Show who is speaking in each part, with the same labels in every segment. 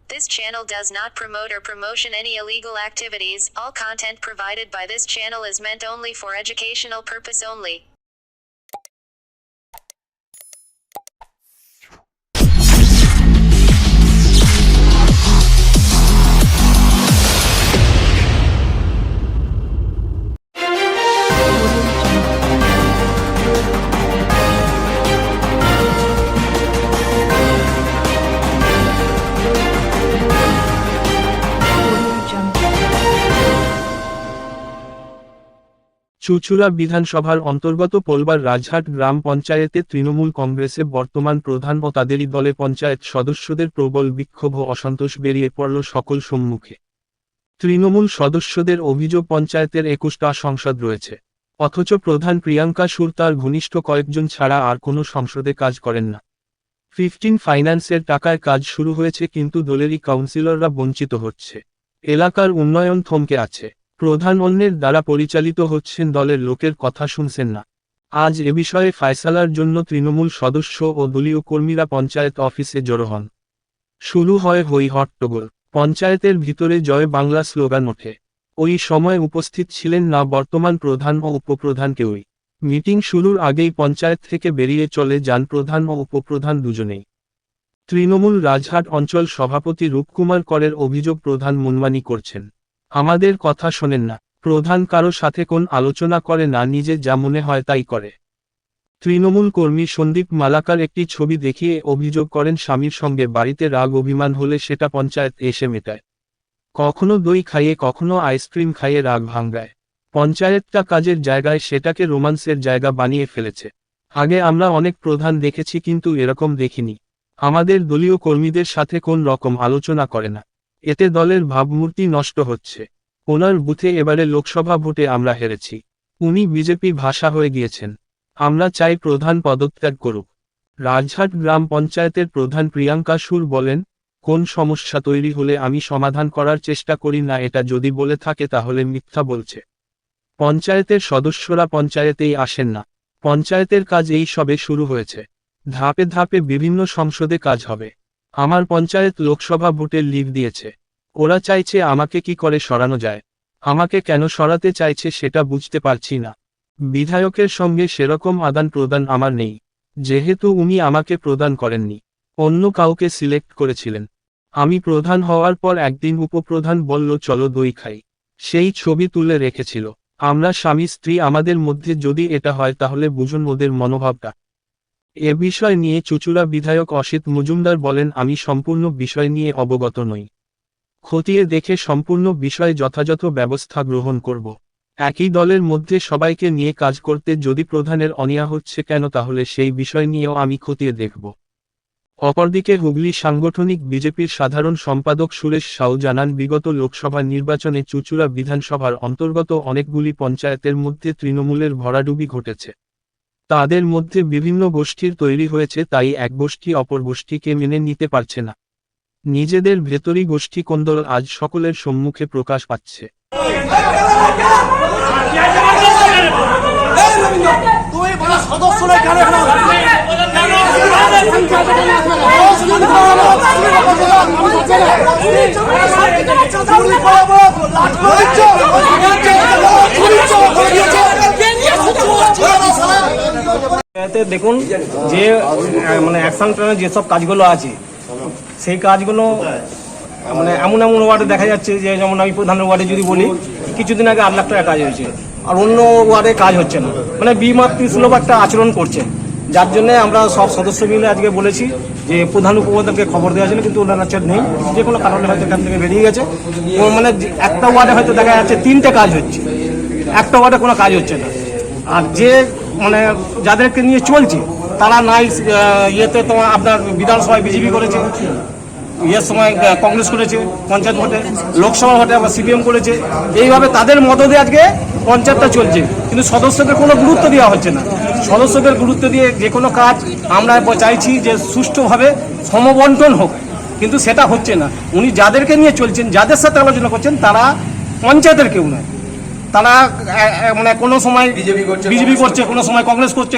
Speaker 1: This channel does not promote or promotion any illegal activities. All content provided by this channel is meant only for educational purpose only.
Speaker 2: চুঁচুড়া বিধানসভার অন্তর্গত পোলবার রাজহাট গ্রাম পঞ্চায়েতে তৃণমূল কংগ্রেসে বর্তমান প্রধান ও তাদেরই দলে পঞ্চায়েত সদস্যদের প্রবল বিক্ষোভ ও অসন্তোষ বেরিয়ে পড়ল সকল সম্মুখে। তৃণমূল সদস্যদের অভিযোগ পঞ্চায়েতের 21টা সংসদ রয়েছে, অথচ প্রধান প্রিয়াঙ্কা সুর তার ঘনিষ্ঠ কয়েকজন ছাড়া আর কোনো সংসদে কাজ করেন না। 15 ফাইন্যান্সের টাকায় কাজ শুরু হয়েছে, কিন্তু দলেরই কাউন্সিলররা বঞ্চিত হচ্ছে। এলাকার উন্নয়ন থমকে আছে। প্রধান অন্যের দ্বারা পরিচালিত হচ্ছেন, দলের লোকের কথা শুনছেন না। আজ এ বিষয়ে ফায়সালার জন্য তৃণমূল সদস্য ও দলীয় কর্মীরা পঞ্চায়েত অফিসে জড়ো হন। শুরু হয় হই হট্টগোল। পঞ্চায়েতের ভিতরে জয় বাংলা স্লোগান ওঠে। ওই সময় উপস্থিত ছিলেন না বর্তমান প্রধান ও উপপ্রধান কেউই। মিটিং শুরুর আগেই পঞ্চায়েত থেকে বেরিয়ে চলে যান প্রধান ও উপপ্রধান দুজনেই। তৃণমূল রাজহাট অঞ্চল সভাপতি রূপকুমার করের অভিযোগ, প্রধান মনমানি করছেন, আমাদের কথা শোনেন না। প্রধান কারো সাথে কোন আলোচনা করে না, নিজে যা মনে হয় তাই করে। তৃণমূল কর্মী সন্দীপ মালাকার একটি ছবি দেখিয়ে অভিযোগ করেন, স্বামীর সঙ্গে বাড়িতে রাগ অভিমান হলে সেটা পঞ্চায়েত এসে মেটায়। কখনো দই খাইয়ে কখনো আইসক্রিম খাইয়ে রাগ ভাঙ্গায়। পঞ্চায়েতটা কাজের জায়গায় সেটাকে রোমান্সের জায়গা বানিয়ে ফেলেছে। আগে আমরা অনেক প্রধান দেখেছি, কিন্তু এরকম দেখিনি। আমাদের দলীয় কর্মীদের সাথে কোন রকম আলোচনা করে না। এতে দলের ভাবমূর্তি নষ্ট হচ্ছে। ওনার বুথে এবারে লোকসভা ভোটে আমরা হেরেছি। উনি বিজেপি ভাষা হয়ে গিয়েছেন। আমরা চাই প্রধান পদত্যাগ করুক। রাজহাট গ্রাম পঞ্চায়েতের প্রধান প্রিয়াঙ্কা সুর বলেন, কোন সমস্যা তৈরি হলে আমি সমাধান করার চেষ্টা করি না, এটা যদি বলে থাকে তাহলে মিথ্যা বলছে। পঞ্চায়েতের সদস্যরা পঞ্চায়েতেই আসেন না। পঞ্চায়েতের কাজ এই সবে শুরু হয়েছে। ধাপে ধাপে বিভিন্ন সংসদে কাজ হবে। আমার পঞ্চায়েত লোকসভা ভোটের লিভ দিয়েছে। ওরা চাইছে আমাকে কি করে সরানো যায়। আমাকে কেন সরাতে চাইছে সেটা বুঝতে পারছি না। বিধায়কের সঙ্গে সেরকম আদান প্রদান আমার নেই, যেহেতু উনি আমাকে প্রদান করেননি, অন্য কাউকে সিলেক্ট করেছিলেন। আমি প্রধান হওয়ার পর একদিন উপপ্রধান বলল, চলো দই খাই। সেই ছবি তুলে রেখেছিল। আমরা স্বামী স্ত্রী, আমাদের মধ্যে যদি এটা হয় তাহলে বুঝুন ওদের মনোভাবটা। এ বিষয় নিয়ে চুঁচুড়া বিধায়ক অসিত মজুমদার বলেন, আমি সম্পূর্ণ বিষয় নিয়ে অবগত নই। খতিয়ে দেখে সম্পূর্ণ বিষয়ে যথাযথ ব্যবস্থা গ্রহণ করব। একই দলের মধ্যে সবাইকে নিয়ে কাজ করতে যদি প্রধানের অনীহা হচ্ছে কেন, তাহলে সেই বিষয় নিয়েও আমি খতিয়ে দেখব। অপরদিকে হুগলি সাংগঠনিক বিজেপির সাধারণ সম্পাদক সুরেশ সাউ জানান, বিগত লোকসভা নির্বাচনে চুঁচুড়া বিধানসভার অন্তর্গত অনেকগুলি পঞ্চায়েতের মধ্যে তৃণমূলের ভরাডুবি ঘটেছে। তাদের মধ্যে বিভিন্ন গোষ্ঠীর তৈরি হয়েছে, তাই এক গোষ্ঠী অপর গোষ্ঠীকে মেনে নিতে পারছে না। নিজেদের ভেতরি গোষ্ঠী কোন্দল আজ সকলের সম্মুখে প্রকাশ পাচ্ছে।
Speaker 3: দেখুন, যে মানে অ্যাকশন প্ল্যানের যেসব কাজগুলো আছে, সেই কাজগুলো মানে এমন এমন ওয়ার্ডে দেখা যাচ্ছে যে, যেমন আমি প্রধানের ওয়ার্ডে যদি বলি, কিছুদিন আগে 8 লাখ টাকা কাজ হয়েছে, আর অন্য ওয়ার্ডে কাজ হচ্ছে না। মানে বিমাতৃসুলভ একটা আচরণ করছে, যার জন্য আমরা সব সদস্য মিলে আজকে বলেছি যে প্রধান উপপ্রধানকে খবর দেওয়া ছিল, কিন্তু ওনার নেই, যে কোনো কারণে হয়তো এখান থেকে বেরিয়ে গেছে। মানে একটা ওয়ার্ডে হয়তো দেখা যাচ্ছে 3টে কাজ হচ্ছে, একটা ওয়ার্ডে কোনো কাজ হচ্ছে না। আর যে মানে যাদেরকে নিয়ে চলছে তারা নাই, ইয়েতে তোমার আপনার বিধানসভায় বিজেপি করেছে, ইয়ের সময় কংগ্রেস করেছে, পঞ্চায়েত ভোটে, লোকসভা ভোটে আবার সিপিএম করেছে। এইভাবে তাদের মদদে আজকে পঞ্চায়েতটা চলছে, কিন্তু সদস্যদের কোনো গুরুত্ব দেওয়া হচ্ছে না। সদস্যদের গুরুত্ব দিয়ে যে কোনো কাজ আমরা চাইছি যে সুষ্ঠুভাবে সমবন্টন হোক, কিন্তু সেটা হচ্ছে না। উনি যাদেরকে নিয়ে চলছেন, যাদের সাথে আলোচনা করছেন, তারা পঞ্চায়েতের কেউ নয়, তারা মানে কোনো সময় বিজেপি করছে, কোনো সময় কংগ্রেস করছে,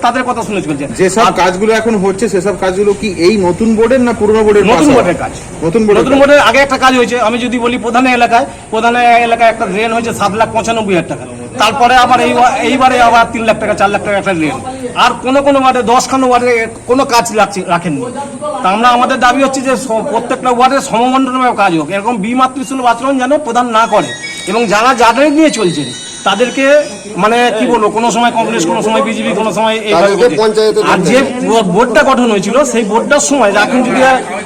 Speaker 3: তাদের কথা শুনে চলছে।
Speaker 4: যেসব কাজগুলো এখন হচ্ছে সেসব কাজগুলো কি এই নতুন বোর্ডের না পুরনো বোর্ডের?
Speaker 3: নতুন বোর্ডের কাজ। নতুন বোর্ডের আগে একটা কাজ হয়েছে, আমি যদি বলি প্রধান এলাকায় একটা ড্রেন হয়েছে 7,95,000 টাকা। তারপরে আবার এইবারে আবার 3 লাখ টাকা 4 লাখ টাকা একটা ড্রেন। আর কোনো ওয়ার্ডে 10খানা ওয়ার্ডে কোনো কাজ রাখেননি। তা আমরা আমাদের দাবি হচ্ছে যে প্রত্যেকটা ওয়ার্ডে সমমণ্ডলভাবে কাজ হোক, এরকম বিমাতৃসুলভ আচরণ যেন প্রধান না করে, এবং যারা যাদের নিয়ে চলছেন তাদেরকে মানে কি বলবো, কোনো সময় কংগ্রেস, কোনো সময় বিজেপি, কোনো সময় আর যে বোর্ডটা গঠন হয়েছিল সেই বোর্ডটার সময় এখন যদি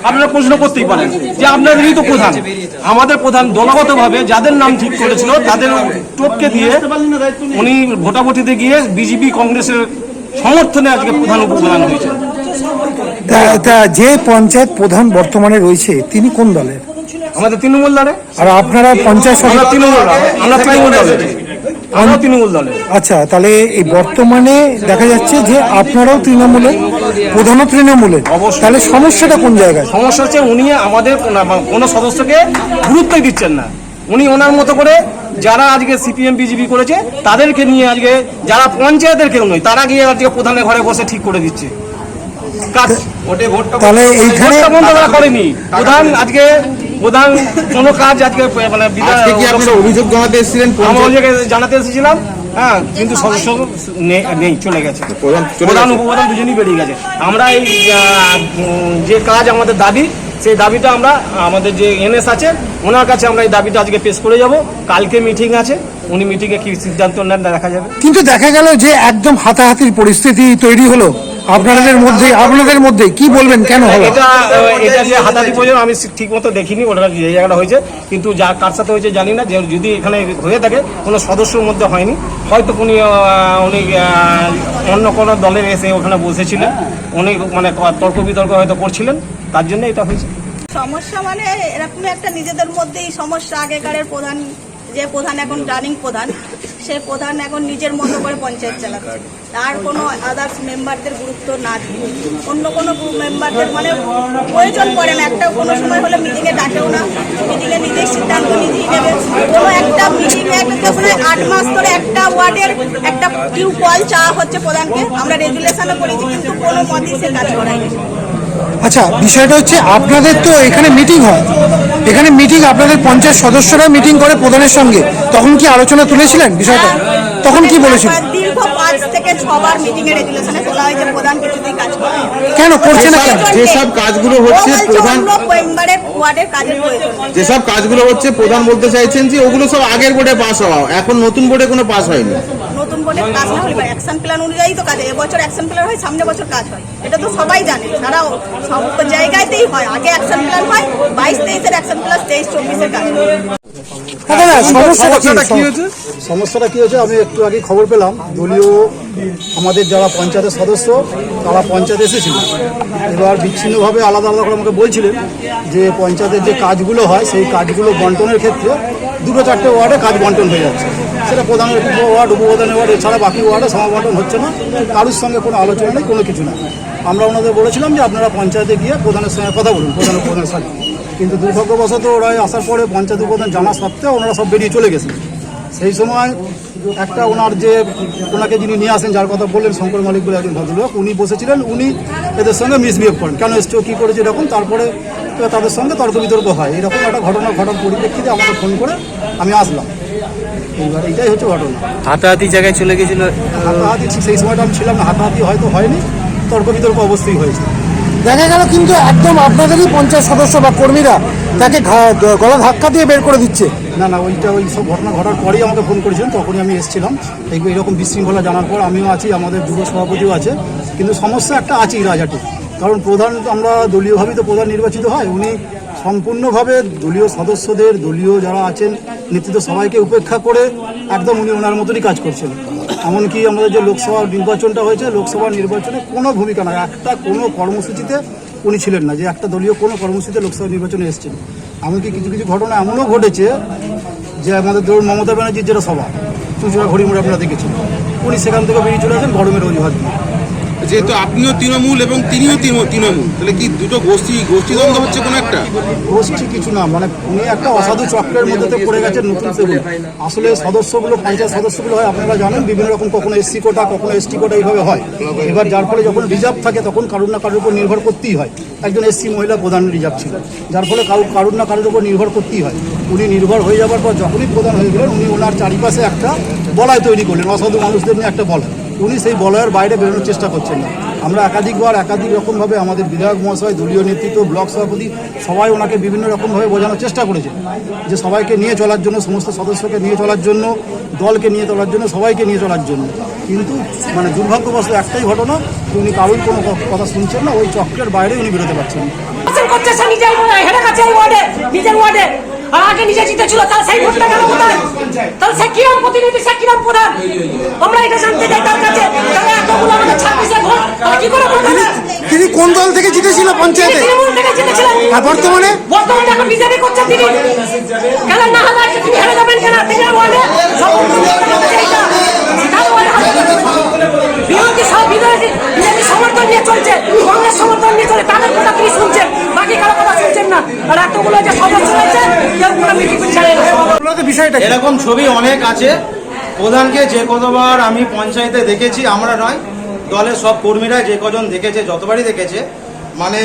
Speaker 3: আপনারা প্রশ্ন করতেই পারেন যে আপনাদেরই তো প্রধান, আমাদের প্রধান দলগতভাবে যাদের নাম ঠিক করেছিল তাদের টোপকে দিয়ে উনি ভোটাভুটিতে গিয়ে বিজেপি কংগ্রেসের সমর্থনে আজকে প্রধান উপপ্রধান হয়েছে।
Speaker 5: যে পঞ্চায়েত প্রধান বর্তমানে রয়েছে তিনি কোন দলের?
Speaker 3: আমাদের তৃণমূল দলে। আর
Speaker 5: আপনারা পঞ্চায়েত
Speaker 3: তৃণমূল দলে।
Speaker 5: আচ্ছা, তাহলে এই বর্তমানে দেখা যাচ্ছে যে আপনারাও তৃণমূলের, প্রধানও তৃণমূলের, তাহলে সমস্যাটা কোন জায়গায়?
Speaker 3: সমস্যা হচ্ছে উনি আমাদের কোনো সদস্যকে গুরুত্বই দিচ্ছেন না। উনি ওনার মতো করে যারা আজকে সিপিএম বিজেপি করেছে তাদেরকে নিয়ে আজকে যারা পঞ্চায়েতের কেউ নয় তারা গিয়ে আজকে প্রধানের ঘরে বসে ঠিক করে দিচ্ছে কাজ।
Speaker 5: তাহলে এইখানে
Speaker 3: করেনি প্রধান, আজকে প্রধান কোনো কাজ আজকে মানে
Speaker 4: অভিযোগ জানাতে এসেছিলেন?
Speaker 3: জানাতে এসেছিলাম, হ্যাঁ, কিন্তু সদস্য নেই, চলে গেছে। প্রধান উপপ্রধান দুজনই বেরিয়ে গেছে। আমরা এই যে কাজ আমাদের দাবি, সেই দাবিটা আমরা আমাদের যে এনএস আছে ওনার কাছে আমরা এই দাবিটা আজকে পেশ করে যাব। কালকে মিটিং আছে, উনি মিটিংয়ে কি সিদ্ধান্ত নেন দেখা যাবে।
Speaker 5: কিন্তু দেখা গেল যে একদম হাতাহাতির পরিস্থিতি তৈরি হলো আপনাদের মধ্যে, কি বলবেন কেন হলো
Speaker 3: এটা? যে হাতাহাতি পর্যন্ত আমি ঠিক মতো দেখিনি, ওটা যে জায়গাটা হয়েছে, কিন্তু যা কার সাথে হয়েছে জানি না। যে যদি এখানে হয়ে থাকে কোনো সদস্যর মধ্যে হয়নি, হয়তো উনি অন্য কোনো দলের এসে ওখানে বসেছিলেন, উনি মানে তর্ক বিতর্ক হয়তো করছিলেন, তার জন্য এটা হয়েছে।
Speaker 6: সমস্যা মানে এরকম একটা নিজেদের মধ্যেই সমস্যা। আগেকারের প্রধান, যে প্রধান এখন রানিং প্রধান, সে প্রধান এখন নিজের মতো করে পঞ্চায়েত চালাচ্ছে। তার কোনো আদার্স মেম্বারদের গুরুত্ব না দিয়ে অন্য কোনো মেম্বারদের মানে প্রয়োজন পড়ে না। একটা কোনো সময় হলে মিটিংয়ে ডাকেও না, মিটিংয়ে নিজেই সিদ্ধান্ত নিজেই নেবে। কোনো একটা মিটিংয়ে একটা 8 মাস ধরে একটা ওয়ার্ডের একটা টিউবওয়েল চাওয়া হচ্ছে প্রধানকে, আমরা রেজুলেশনও করেছি, কিন্তু কোনো মতেই সে কাজ করায়নি।
Speaker 5: আচ্ছা, বিষয়টা হচ্ছে আপনাদের তো এখানে মিটিং হয়, এখানে মিটিং আপনাদের পঞ্চায়েত সদস্যরা মিটিং করে প্রধানের সঙ্গে, তখন কি আলোচনা তুলেছিলেন বিষয়টা? তখন কি বলেছিলেন?
Speaker 6: দীর্ঘ 5 থেকে 6 বার মিটিং এ রেজুলেশনে তোলা হয়েছে প্রধান কিছুতেই কাজ করে
Speaker 5: কেন করছে না? কেন
Speaker 4: যেসব কাজগুলো হচ্ছে প্রধান
Speaker 6: মেম্বারের ওয়ার্ডের কাজের প্রয়োজন,
Speaker 4: যেসব কাজগুলো হচ্ছে প্রধান বলতে চাইছেন যে ওগুলো সব আগের বোর্ডে পাস হওয়া, এখন নতুন বোর্ডে কোনো পাস হয়নি।
Speaker 6: নতুন বোর্ডে কাজ না হলে অ্যাকশন প্ল্যান অনুযায়ী তো কাজ হয়। এবছর অ্যাকশন প্ল্যান হয়, সামনে বছর কাজ হয়, এটা তো সবাই জানে। সারা সব জায়গাতেই হয়, আগে অ্যাকশন প্ল্যান হয়, 22-23-এর অ্যাকশন প্লাস 23-24-এর কাজ হয়।
Speaker 7: সমস্যাটা কি হয়েছে, আমি একটু আগে খবর পেলাম দলীয় আমাদের যারা পঞ্চায়েতের সদস্য তারা পঞ্চায়েতে এসেছিল। এবার বিচ্ছিন্নভাবে আলাদা আলাদা করে আমাকে বলছিলেন যে পঞ্চায়েতের যে কাজগুলো হয় সেই কাজগুলো বন্টনের ক্ষেত্রে 2-4টে ওয়ার্ডে কাজ বন্টন হয়ে যাচ্ছে। সেটা প্রধানের ওয়ার্ড, উপপ্রধানের ওয়ার্ড, এছাড়া বাকি ওয়ার্ডে সমাবন্টন হচ্ছে না, কারোর সঙ্গে কোনো আলোচনা নেই, কোনো কিছু না। আমরা ওনাদের বলেছিলাম যে আপনারা পঞ্চায়েতে গিয়ে প্রধানের সঙ্গে কথা বলুন, প্রধানের সাথে। কিন্তু দুর্ভাগ্যবশত ওরা আসার পরে পঞ্চায়েত উপপ্রধান জানা সত্ত্বেও ওনারা সব বেরিয়ে চলে গেছেন। সেই সময় একটা ওনাকে যিনি নিয়ে আসেন, যার কথা বললেন শঙ্কর মালিক বলে একজন ভদ্রলোক, উনি বসেছিলেন, উনি এদের সঙ্গে মিসবিহেভ করেন, কেন এসছো কী করেছে এরকম। তারপরে তাদের সঙ্গে তর্ক বিতর্ক হয়। এরকম একটা ঘটনা ঘটার পরিপ্রেক্ষিতে আমাকে ফোন করে আমি আসলাম। এইবার এটাই হচ্ছে ঘটনা।
Speaker 3: হাতাহাতি জায়গায় চলে গেছিল।
Speaker 7: হাতাহাতি ঠিক সেই সময়টা আমি ছিলাম না, হাতাহাতি হয়তো হয়নি, তর্ক বিতর্ক অবশ্যই হয়েছে।
Speaker 5: দেখা গেল কিন্তু একদম আপনাদেরই পঞ্চায়েত সদস্য বা কর্মীরা তাকে গলা ধাক্কা দিয়ে বের করে দিচ্ছে।
Speaker 7: না, ওই সব ঘটনা ঘটার পরেই আমাকে ফোন করেছিলেন, তখনই আমি এসেছিলাম। এইরকম বিশৃঙ্খলা জানার পর আমিও আছি, আমাদের যুব সভাপতিও আছে। কিন্তু সমস্যা একটা আছেই রাজাটি, কারণ প্রধান আমরা দলীয়ভাবেই তো প্রধান নির্বাচিত হয়। উনি সম্পূর্ণভাবে দলীয় সদস্যদের, দলীয় যারা আছেন নেতৃত্ব সবাইকে উপেক্ষা করে একদম উনি ওনার মতনই কাজ করছেন। এমনকি আমাদের যে লোকসভা নির্বাচনটা হয়েছে, লোকসভা নির্বাচনে কোনো ভূমিকা নয়, কোনো কর্মসূচিতে উনি ছিলেন না, যে একটা দলীয় কোনো কর্মসূচিতে লোকসভা নির্বাচনে এসেছেন। এমনকি কিছু কিছু ঘটনা এমনও ঘটেছে যে আমাদের ধরুন মমতা ব্যানার্জির যেটা সভা চুচুড়া ঘড়িমুড়ে আপনারা দেখেছেন, উনি সেখান থেকে বেরিয়ে চলে আসেন গরমের অজুহাত দিয়ে।
Speaker 4: যেহেতু আপনিও তৃণমূল এবং তিনিও তৃণমূল, তাহলে কি দুটো গোষ্ঠীদ্বন্দ্ব হচ্ছে কোনো একটা?
Speaker 7: গোষ্ঠী কিছু না, মানে উনি একটা অসাধু চক্রের মধ্যে পড়ে গেছেন নতুন সেগুলো। আসলে সদস্যগুলো, পঞ্চায়েত সদস্যগুলো হয় আপনারা জানেন বিভিন্ন রকম, কখনো এসসি কোটা, কখনো এসটি কোটা, এইভাবে হয়। এবার যার ফলে যখন রিজার্ভ থাকে তখন কারুর না কারোর উপর নির্ভর করতেই হয়। একজন এসসি মহিলা প্রধান রিজার্ভ ছিল, যার ফলে কারুর না কারোর উপর নির্ভর করতেই হয়। উনি নির্ভর হয়ে যাওয়ার পর যখনই প্রধান হয়ে গেলেন, উনি ওনার চারিপাশে একটা বলয় তৈরি করলেন, অসাধু মানুষদের নিয়ে একটা বলয়। উনি সেই বলয়ের বাইরে বেরোনোর চেষ্টা করছেন না। আমরা একাধিক রকমভাবে আমাদের বিধায়ক মহাশয়, দলীয় নেতৃত্ব, ব্লক সভাপতি সবাই ওনাকে বিভিন্ন রকমভাবে বোঝানোর চেষ্টা করেছে যে সবাইকে নিয়ে চলার জন্য, সমস্ত সদস্যকে নিয়ে চলার জন্য, দলকে নিয়ে চলার জন্য, সবাইকে নিয়ে চলার জন্য। কিন্তু মানে দুর্ভাগ্যবশত একটাই ঘটনা, উনি কারোর কোনো কথা শুনছেন না, ওই চক্রের বাইরে উনি বেরোতে পারছেন না।
Speaker 8: আর আগে নিজে জিতেছিল, তাহলে সেই ভোটটা কেন কোথায়? তাহলে সে কিরম প্রতিনিধি, সে কিরম প্রধান? আমরা এটা জানতে চাই তার কাছে। তাহলে এতগুলো আমাদের 26 ভোট, তাহলে কি করে প্রধান?
Speaker 5: তিনি কোন দল থেকে জিতেছিল পঞ্চায়েতে?
Speaker 8: তৃণমূল থেকে জিতেছিলেন।
Speaker 5: আর বর্তমানে
Speaker 8: এখন বিজেপি করছে তিনি। কেন না হলে আজকে তিনি হেরে যাবেন কেন? তিনি বলে বিরোধী সব বিরোধী সমর্থন নিয়ে চলছে, কংগ্রেস সমর্থন নিয়ে চলে, তাদের কথা তিনি শুনছেন, বাকি কারো কথা শুনছেন না। আর এতগুলো যে সদস্য রয়েছে, কেউ কোনো মিটিং ছাড়ে না।
Speaker 5: বিষয়টা কি?
Speaker 3: এরকম ছবি অনেক আছে। প্রধানকে যে কতবার আমি পঞ্চায়েতে দেখেছি, আমরা নয়, দলের সব কর্মীরা যে কজন দেখেছে, যতবারই দেখেছে, মানে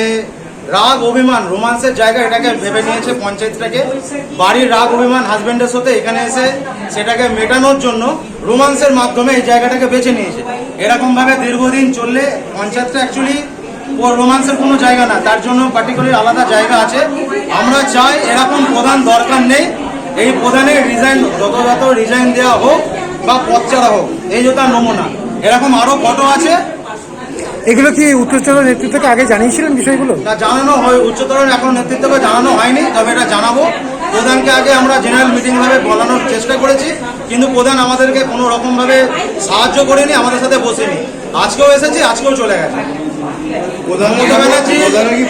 Speaker 3: রাগ অভিমান, রোমান্সের জায়গা এটাকে ভেবে নিয়েছে পঞ্চায়েতটাকে। বাড়ির রাগ অভিমান হাজব্যান্ডের সাথে এখানে এসে সেটাকে মেটানোর জন্য রোমান্সের মাধ্যমে এই জায়গাটাকে বেছে নিয়েছে। এরকমভাবে দীর্ঘদিন চললে পঞ্চায়েতটা অ্যাকচুয়ালি রোমান্সের কোনো জায়গা না, তার জন্য পার্টিকুলার আলাদা জায়গা আছে। আমরা চাই এরকম প্রধান দরকার নেই। এই প্রধানের যত রিজাইন দেওয়া হোক বা পদ ছাড়া হোক, এই যে তার নমুনা। এরকম আরো ফটো আছে।
Speaker 5: এগুলো কি উচ্চতর নেতৃত্বকে আগে জানিয়েছিলেন বিষয়গুলো?
Speaker 3: তা জানানো হয়, উচ্চতর এখন নেতৃত্বকে জানানো হয়নি, তবে এটা জানাবো। প্রধানকে আগে আমরা জেনারেল মিটিং ভাবে বলানোর চেষ্টা করেছি, কিন্তু প্রধান আমাদেরকে কোনো রকম ভাবে সাহায্য করেনি, আমাদের সাথে বসেনি। আজকেও এসেছি, আজকেও চলে গেছে। মমতা ব্যানার্জি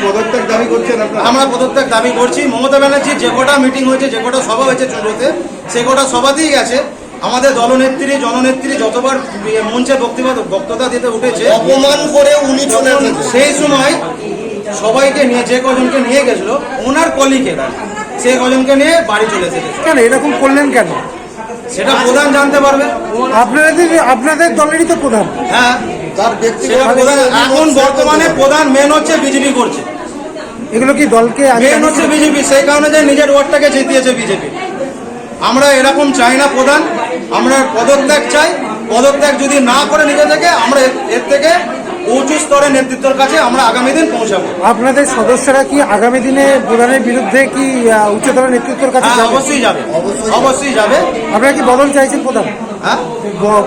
Speaker 3: পদত্যাগ দাবি করছেন? আমরা পদত্যাগ দাবি করছি। মমতা ব্যানার্জি যে কটা মিটিং হয়েছে, যে কটা সভা হয়েছে চুরোতে, সে কটা সভাতেই গেছে। আমাদের দলনেত্রী, জননেত্রী যতবার মঞ্চে বক্তৃতা দিতে উঠেছে, অপমান করে উনি চলে গেছেন। সেই সময় সবাইকে নিয়ে, যে কজনকে নিয়ে গেছিল, ওনার কলিগেরা সেই কজনকে নিয়ে বাড়ি চলে এসেছে।
Speaker 5: কেন এরকম করলেন কেন?
Speaker 3: সেটা প্রধান জানতে পারবে।
Speaker 5: আপনাদের দলেরই তো প্রধান।
Speaker 3: হ্যাঁ, সেটা প্রধান। এখন বর্তমানে প্রধান মেন হচ্ছে বিজেপি করছে।
Speaker 5: এগুলো কি দলকে
Speaker 3: মেন হচ্ছে বিজেপি, সেই কারণে যে নিজের ওয়ার্ডটাকে জিতিয়েছে বিজেপি। আমরা এরকম চাই না প্রধান, আমরা পদত্যাগ চাই। পদত্যাগ যদি না করে নিজে থেকে, আমরা এর থেকে উঁচু স্তরের নেতৃত্বের কাছে আমরা আগামী দিন পৌঁছাবো।
Speaker 5: আপনাদের সদস্যরা কি আগামী দিনে প্রধানের বিরুদ্ধে কি উচ্চতর নেতৃত্বের কাছে যাবে?
Speaker 3: অবশ্যই যাবে, অবশ্যই যাবে।
Speaker 5: আপনারা কি বদল চাইছেন প্রধান?
Speaker 3: হ্যাঁ,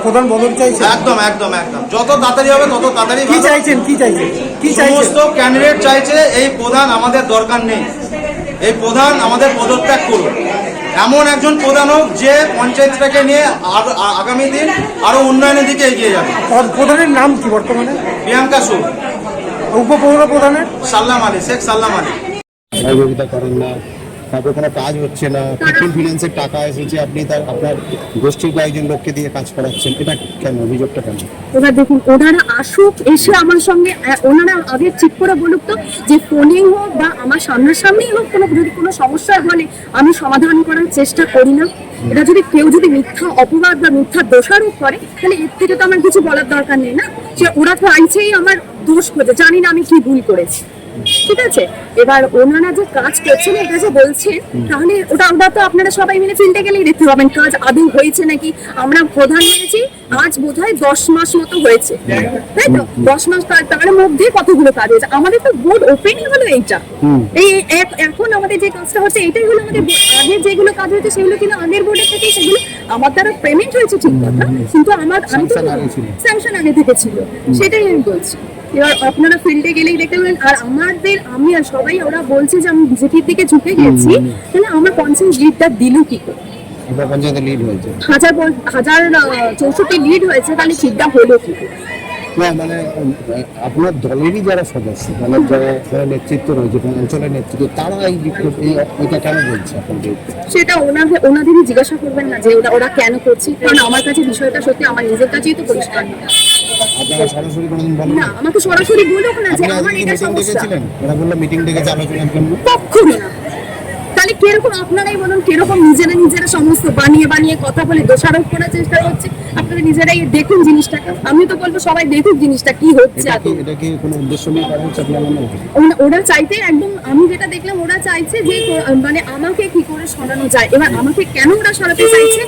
Speaker 5: প্রধান বদল চাইছেন?
Speaker 3: একদম একদম একদম, যত তাড়াতাড়ি হবে তত তাড়াতাড়ি।
Speaker 5: কি চাইছেন? কি চাইছেন? কি চাইছেন?
Speaker 3: সমস্ত ক্যান্ডিডেট চাইছে এই প্রধান আমাদের দরকার নেই, এই প্রধান আমাদের পদত্যাগ করুন। এমন একজন প্রধান হোক যে পঞ্চায়েতটাকে নিয়ে আগামী দিন আরো উন্নয়নের দিকে এগিয়ে যাবে।
Speaker 5: প্রধানের নাম কি বর্তমানে?
Speaker 3: প্রিয়াঙ্কা সুর।
Speaker 5: উপপৌর প্রধানের?
Speaker 3: সাল্লাম আলী, শেখ সাল্লাম আলী।
Speaker 9: সহযোগিতা করেন না, তারপরে কোনো কাজ হচ্ছে না, টিফিন ফিনান্সের টাকা এসেছে, আপনি তার আপনার গোষ্ঠীর কয়েকজন লোককে দিয়ে কাজ করাচ্ছেন, এটা কেন? অভিযোগটা কেন?
Speaker 10: এবার দেখুন, ওনারা আসুক, এসে আমার সঙ্গে ওনারা আগে ঠিক করে বলুক তো, যে ফোনেই হোক বা আমার সামনাসামনিই হোক, যদি কোনো সমস্যা বলে আমি সমাধান করার চেষ্টা করি না। এটা যদি কেউ মিথ্যা অপবাদ বা মিথ্যা দোষারোপ করে, তাহলে এর থেকে তো আমার কিছু বলার দরকার নেই না। যে ওরা তো আইছেই আমার দোষ করতে, জানি না আমি কি ভুল করেছি, ঠিক আছে। এবার ওনারা যে কাজ করছেন, এটা যে বলছেন, তাহলে ওটা তো আপনারা সবাই মিলে ফিল্ডে গেলেই দেখতে পাবেন কাজ আদৌ হয়েছে নাকি। আমরা প্রধান হয়েছি আজ বোধহয় 10 মাস মতো হয়েছে, তাই তো? 10 মাস তার মধ্যে কতগুলো কাজ হয়েছে। আমাদের তো বোর্ড ওপেনই হলো এইটা, এই এখন আমাদের যে কাজটা হচ্ছে এইটাই হলো আমাদের। আগে যেগুলো কাজ হয়েছে সেগুলো কিন্তু আগের বোর্ডের থেকে, সেগুলো আমার দ্বারা পেমেন্ট হয়েছে ঠিক কথা, কিন্তু আমি তো স্যাংশন আগে থেকে ছিল, সেটাই আমি বলছি। এবার আপনারা ফিল্ডে গেলেই দেখতে পাবেন। আর আমি আর সবাই ওরা বলছে যে আমি বিজেপির দিকে ঝুঁকে গেছি, তাহলে আমার পঞ্চায়েত লিডটা দিল কি করে?
Speaker 9: পঞ্চায়েতে লিড হয়েছে
Speaker 10: 1064 লিড হয়েছে, তাহলে সিটটা হলো কি করে?
Speaker 9: না, মানে আপনার দলেরই যারা সদস্য, মানে যারা নেতৃত্ব রয়েছে, অঞ্চলের নেতৃত্ব, তারা এটা কেন বলছে আপনাদের?
Speaker 10: সেটা ওনাদেরই জিজ্ঞাসা করবেন না যে ওরা কেন করছে, কারণ আমার কাছে বিষয়টা সত্যি আমার নিজের কাছেই তো পরিষ্কার না।
Speaker 9: আপনারা সরাসরি কোনোদিন বলেন
Speaker 10: না আমাকে সরাসরি বলুক না যে আমার এটা
Speaker 9: মিটিং
Speaker 10: সমস্যা।
Speaker 9: ডেকেছিলেন? ওরা বললো মিটিং ডেকেছে আলোচনার জন্য।
Speaker 10: কখনো না। তাহলে কিরকম আপনারাই বলুন, কিরকম নিজেরা সমস্ত বানিয়ে কথা বলে দোষারোপ করার চেষ্টা করছে। আপনারা নিজেরাই দেখুন জিনিসটাকে। আমি তো বলবো সবাই দেখুক জিনিসটা কি হচ্ছে।
Speaker 9: এটা কি কোনো উদ্দেশ্য নিয়ে করা হচ্ছে আপনার মনে হয়?
Speaker 10: ওরা চাইতে একদম, আমি যেটা দেখলাম ওরা চাইছে যে মানে আমাকে কি করে সরানো যায়। এবার আমাকে কেন ওরা সরাতে চাইছে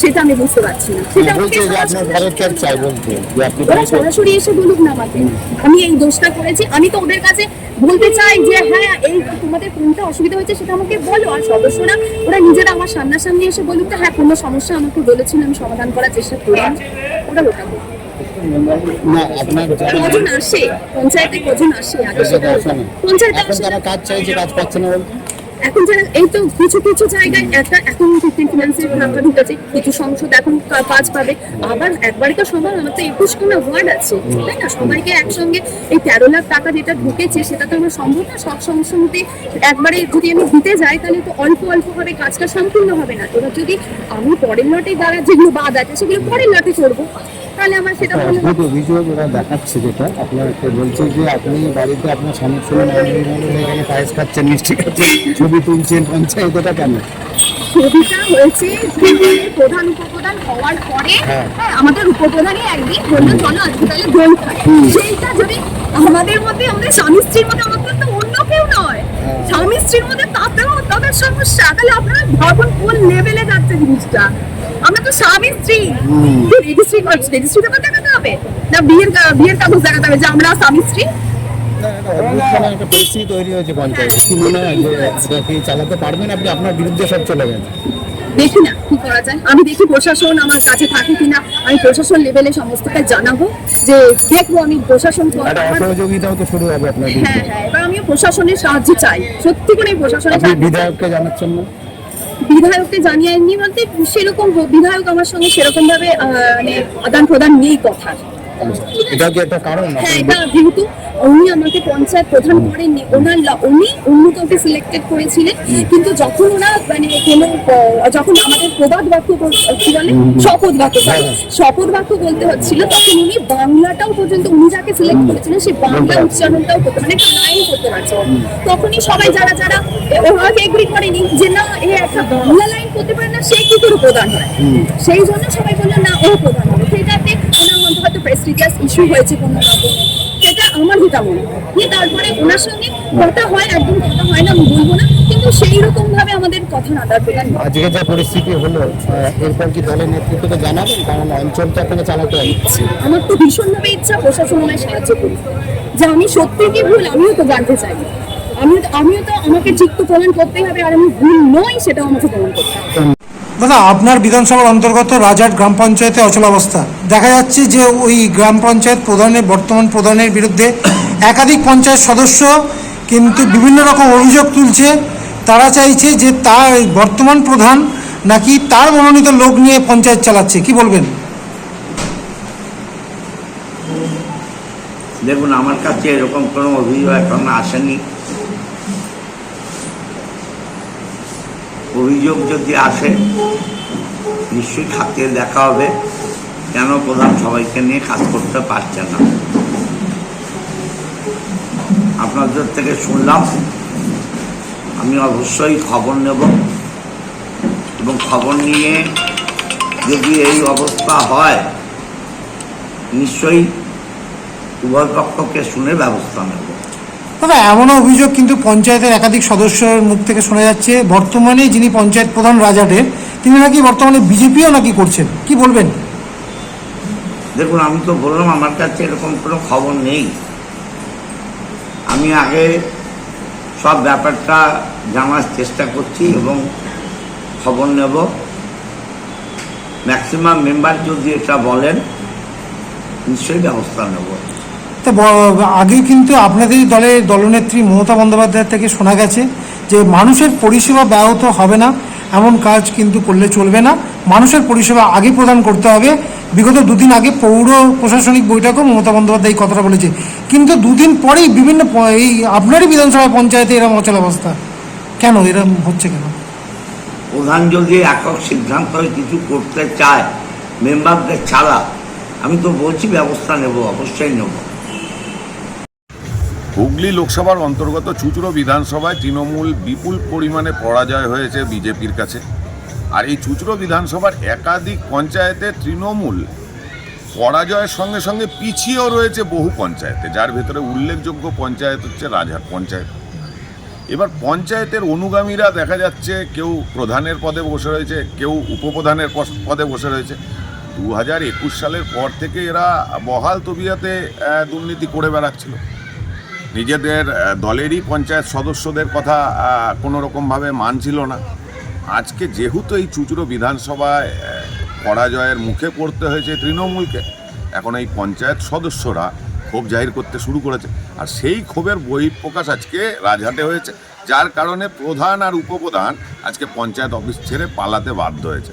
Speaker 10: সেটা আমি বুঝতে পারছি না। সেটা
Speaker 9: বলছে যে আপনার পদত্যাগ চাই বলতে, যে আপনি
Speaker 10: ওরা সরাসরি এসে বলুক না আমাকে আমি এই দোষটা করেছি। আমি তো ওদের কাছে বলতে চাই যে হ্যাঁ এই তোমাদের কোনটা অসুবিধা হয়েছে সেটা আমাকে বলো। আর সদস্যরা ওরা নিজেরা আমার সামনাসামনি এসে বলুক হ্যাঁ কোনো সমস্যা আমাকে বলেছিল, আমি সমাধান করার চেষ্টা করি। ওরা ওটা বলুক।
Speaker 9: না আপনার
Speaker 10: কজন আসে পঞ্চায়েতে, কজন আসে আগে সেটা পঞ্চায়েতে
Speaker 9: এখন তারা কাজ চাইছে, কাজ পাচ্ছে না বলতে।
Speaker 10: এখন যারা এই তো কিছু জায়গায় একটা এখন ফিনান্সের টাকা ঢুকেছে, কিছু সংসদ এখন কাজ পাবে। আবার একবারে তো সবার আমার তো 21খানা ওয়ার্ড আছে, তাই না? সবাইকে একসঙ্গে এই 13 লাখ টাকা যেটা ঢুকেছে সেটা তো আমার সম্ভব না। সব সমস্যার মধ্যে একবারে যদি আমি দিতে যাই তাহলে তো অল্প ভাবে কাজটা সম্পূর্ণ হবে না। এবার যদি আমি পরের লটে দ্বারা যেগুলো বাদ আছে সেগুলো পরের লটে করবো, তাহলে আমার সেটা ভালো
Speaker 9: অদ্ভুত অভিযোগ ওরা দেখাচ্ছে, যেটা আপনাকে বলছে যে আপনি বাড়িতে আপনার স্বামীর সঙ্গে এখানে পায়েস খাচ্ছেন, মিষ্টি খাচ্ছেন, ছবি তুলছেন পঞ্চায়েত, এটা কেন?
Speaker 10: ছবিটা হয়েছে প্রধান উপপ্রধান হওয়ার পরে হ্যাঁ আমাদের উপপ্রধানই একদিন বললো চলো আজকে তাহলে দোল খাই। সেইটা যদি আমাদের মধ্যে, আমাদের স্বামী স্ত্রীর মধ্যে, আমাদের তো অন্য কেউ নয়, স্বামী স্ত্রীর মধ্যে তাতেও তাদের সমস্যা, তাহলে আপনারা ভাবুন কোন লেভেলে যাচ্ছে জিনিসটা। আমরা তো স্বামী স্ত্রী, রেজিস্ট্রিতে দেখাতে হবে না বিয়ের কাগজ দেখাতে হবে যে আমরা স্বামী স্ত্রী।
Speaker 9: একটা পরিস্থিতি তৈরি হয়েছে পঞ্চায়েতে, কি মনে হয় যে এটা কি চালাতে পারবেন আপনি? আপনার বিরুদ্ধে সব চলে গেছে।
Speaker 10: দেখি না কি করা যায়, আমি দেখি প্রশাসন আমার কাছে থাকে কিনা। আমি প্রশাসন লেভেলে সমস্তটা জানাবো, যে দেখবো আমি প্রশাসন
Speaker 9: সহযোগিতাও তো শুরু হবে আপনার।
Speaker 10: হ্যাঁ এবার আমি প্রশাসনের সাহায্য চাই, সত্যি করে প্রশাসনের
Speaker 9: আপনি বিধায়ককে জানাচ্ছেন না?
Speaker 10: বিধায়ককে জানিয়ে বলতে সেরকম বিধায়ক আমার সঙ্গে সেরকম ভাবে মানে আদান প্রদান নেই কথা।
Speaker 9: এটা কি একটা কারণ?
Speaker 10: হ্যাঁ এটা যেহেতু উনি আমাকে পঞ্চায়েত প্রধান করেননি, উনি অন্য কাউকে সিলেক্টেড করেছিলেন, কিন্তু যখন ওনার মানে যখন আমাদের প্রবাদ বাক্য কি বলে শপথ বাক্য বলতে হচ্ছিল, তখন উনি বাংলাটাও পর্যন্ত উনি যাকে সিলেক্ট করেছিলেন সেই বাংলা উচ্চারণটাও করতে মানে একটা লাইন করতে পারছে। তখনই সবাই যারা ওনাকে এগ্রি করেনি যে না এ একটা বাংলা লাইন করতে পারে না, সে কি করে প্রধান হয়, সেই জন্য সবাই বললো না ও প্রধান হবে। সেটাতে ওনার মধ্যে হয়তো প্রেস্টিজিয়াস ইস্যু হয়েছে কোনো রকম, সেটা আমার যেটা মনে হয়। তারপরে ওনার সঙ্গে কথা হয়, একদম কথা হয় না আমি বলবো না, কিন্তু সেই রকম ভাবে আমাদের কথা না প্রদান।
Speaker 9: আজকে যা পরিস্থিতি হলো, এরপর কি দলের নেতৃত্বকে জানাবেন? কারণ অঞ্চলটা আপনাকে চালাতে হচ্ছে।
Speaker 10: আমার তো ভীষণভাবে ইচ্ছা প্রশাসন আমায় সাহায্য করি, যে আমি সত্যি কি ভুল আমিও তো জানতে চাই। আমিও তো আমাকে ঠিক তো প্রমাণ করতেই হবে, আর আমি ভুল নই সেটাও আমাকে প্রমাণ করতে হবে।
Speaker 5: দাদা আপনার বিধানসভার অন্তর্গত রাজহাট গ্রাম পঞ্চায়েতে অচলাবস্থা দেখা যাচ্ছে যে ওই গ্রাম পঞ্চায়েত প্রধানের বর্তমান প্রধানের বিরুদ্ধে একাধিক পঞ্চায়েত সদস্য কিন্তু বিভিন্ন রকম অভিযোগ তুলছে। তারা চাইছে যে তার বর্তমান প্রধান নাকি তার মনোনীত লোক নিয়ে পঞ্চায়েত চালাচ্ছে, কি বলবেন?
Speaker 11: দেখুন আমার কাছে এরকম কোনো অভিযোগ এখন আসেনি। অভিযোগ যদি আসে নিশ্চয়ই খাতিয়ে দেখা হবে কেন প্রধান সবাইকে নিয়ে কাজ করতে পারছে না। আপনাদের থেকে শুনলাম, আমি অবশ্যই খবর নেব এবং খবর নিয়ে যদি এই অবস্থা হয় নিশ্চয়ই উভয় পক্ষকে শুনে ব্যবস্থা নেব।
Speaker 5: তবে এমনও অভিযোগ কিন্তু পঞ্চায়েতের একাধিক সদস্যের মুখ থেকে শোনা যাচ্ছে, বর্তমানে যিনি পঞ্চায়েত প্রধান রাজহাটের তিনি নাকি বর্তমানে বিজেপিও নাকি করছেন, কি বলবেন?
Speaker 11: দেখুন আমি তো বললাম আমার কাছে এরকম কোনো খবর নেই। আমি আগে সব ব্যাপারটা জানার চেষ্টা করছি এবং খবর নেব। ম্যাক্সিমাম মেম্বার যদি এটা বলেন নিশ্চয়ই ব্যবস্থা নেব।
Speaker 5: তা আগে কিন্তু আপনাদের দলের দলনেত্রী মমতা বন্দ্যোপাধ্যায় থেকে শোনা গেছে যে মানুষের পরিষেবা ব্যাহত হবে না, এমন কাজ কিন্তু করলে চলবে না, মানুষের পরিষেবা আগে প্রদান করতে হবে। বিগত দুদিন আগে পৌর প্রশাসনিক বৈঠকেও মমতা বন্দ্যোপাধ্যায় এই কথাটা বলেছে, কিন্তু দুদিন পরেই বিভিন্ন এই আপনারই বিধানসভা পঞ্চায়েতে এরকম অচলাবস্থা কেন, এরকম হচ্ছে কেন?
Speaker 11: প্রধান যদি একক সিদ্ধান্ত কিছু করতে চায় মেম্বারদের ছাড়া, আমি তো বলছি ব্যবস্থা নেব, অবশ্যই নেব।
Speaker 12: হুগলি লোকসভার অন্তর্গত চুঁচুড়ো বিধানসভায় তৃণমূল বিপুল পরিমাণে পরাজয় হয়েছে বিজেপির কাছে। আর এই চুঁচুড়ো বিধানসভার একাধিক পঞ্চায়েতে তৃণমূল পরাজয়ের সঙ্গে সঙ্গে পিছিয়েও রয়েছে বহু পঞ্চায়েতে, যার ভেতরে উল্লেখযোগ্য পঞ্চায়েত হচ্ছে রাজহাট পঞ্চায়েত। এবার পঞ্চায়েতের অনুগামীরা দেখা যাচ্ছে কেউ প্রধানের পদে বসে রয়েছে, কেউ উপপ্রধানের পদে বসে রয়েছে। 2021 সালের পর থেকে এরা বহাল তবিয়াতে দুর্নীতি করে বেড়াচ্ছিল। নিজেদের দলেরই পঞ্চায়েত সদস্যদের কথা কোনো রকমভাবে মানছিল না। আজকে যেহেতু এই চুঁচুড়ো বিধানসভায় পরাজয়ের মুখে পড়তে হয়েছে তৃণমূলকে, এখন এই পঞ্চায়েত সদস্যরা ক্ষোভ জাহির করতে শুরু করেছে। আর সেই ক্ষোভের বহিঃপ্রকাশ আজকে রাজহাটে হয়েছে, যার কারণে প্রধান আর উপপ্রধান আজকে পঞ্চায়েত অফিস ছেড়ে পালাতে বাধ্য হয়েছে।